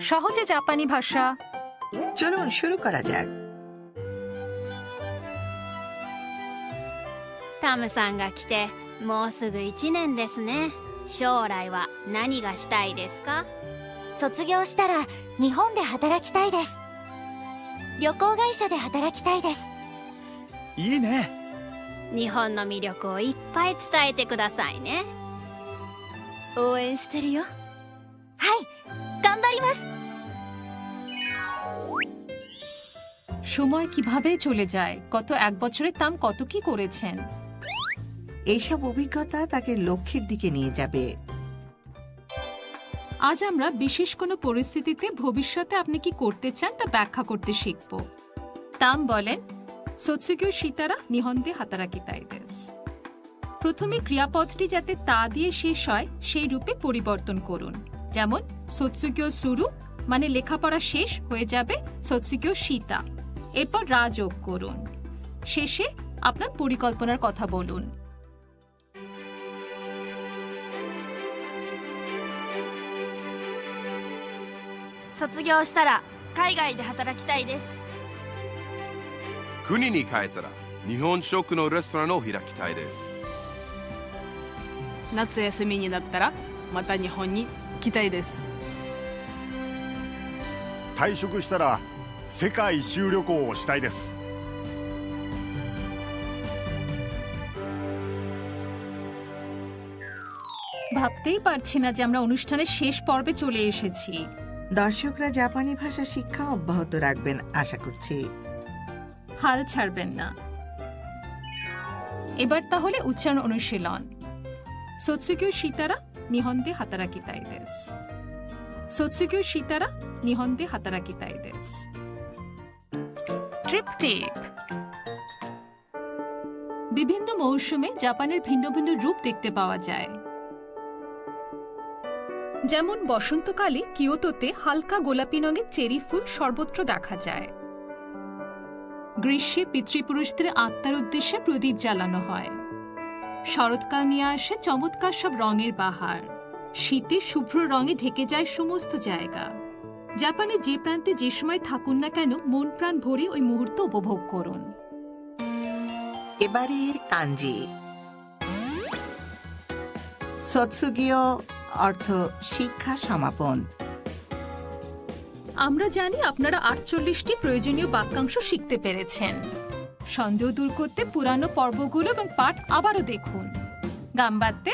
সহজে জাপানি ভাষা। চলুন শুরু করা যাক। タムさんが来てもうすぐ1年ですね。将来は何がしたいですか？卒業したら日本で働きたいです。旅行会社で働きたいです。いいね。日本の魅力をいっぱい伝えてくださいね。応援してるよ。はい、頑張ります。 সময় কিভাবে চলে যায়, গত এক বছরে তাম কত কি করেছেন। এইসব অভিজ্ঞতা তাকে লক্ষ্যের দিকে নিয়ে যাবে। আজ আমরা বিশেষ কোনো পরিস্থিতিতে ভবিষ্যতে আপনি কি করতে চান তা ব্যাখ্যা করতে শিখব। তাম বলেন, সোৎসুগিও শিতারা নিহন্দে হাতারাকিতাই দেশু। প্রথমে ক্রিয়াপদটি যাতে তা দিয়ে শেষ হয় সেই রূপে পরিবর্তন করুন। যেমন সোৎসুগিও সুরু মানে লেখাপড়া শেষ হয়ে যাবে সোৎসুগিও শিতা, এরপর রা যোগ করুন। শেষে আপনার পরিকল্পনার কথা বলুন। 卒業したら海外で働きたいです。国に帰ったら日本食のレストランを開きたいです。夏休みになったらまた日本に来たいです。退職したら世界一周旅行をしたいです。 ভাবতেই পারছি না যে আমরা অনুষ্ঠানের শেষ পর্বে চলে এসেছি। দর্শকরা জাপানি ভাষা শিক্ষা অব্যাহত রাখবেন আশা করছি। হাল ছাড়বেন না। এবার তাহলে উচ্চারণ অনুশীলন। সোৎসুগিও শিতারা নিহন্দে হাতারাকিতাই দেশু। সোৎসুগিও শিতারা নিহন্দে হাতারাকিতাই দেশু। ট্রিপটিক। বিভিন্ন মৌসুমে জাপানের ভিন্ন ভিন্ন রূপ দেখতে পাওয়া যায়। যেমন বসন্তকালে কিয়োটোতে হালকা গোলাপি রঙের চেরি ফুল সর্বত্র দেখা যায়। গ্রীষ্মে পিতৃপুরুষদের আত্মার উদ্দেশ্যে প্রদীপ জ্বালানো হয়। শরৎকাল নিয়ে আসে চমৎকার সব রঙের বাহার। শীতে শুভ্র রঙে ঢেকে যায় সমস্ত জায়গা। জাপানে যে প্রান্তে যে সময় থাকুন না কেন মন প্রাণ ভরে ওই মুহূর্ত উপভোগ করুন। এবারের কাঞ্জি। সোৎসুগিও অর্থ শিক্ষা সমাপন। আমরা জানি আপনারা ৪৮টি প্রয়োজনীয় বাক্যাংশ শিখতে পেরেছেন। সন্দেহ দূর করতে পুরানো পর্বগুলো এবং পাঠ আবারও দেখুন। গাম্বাত্তে।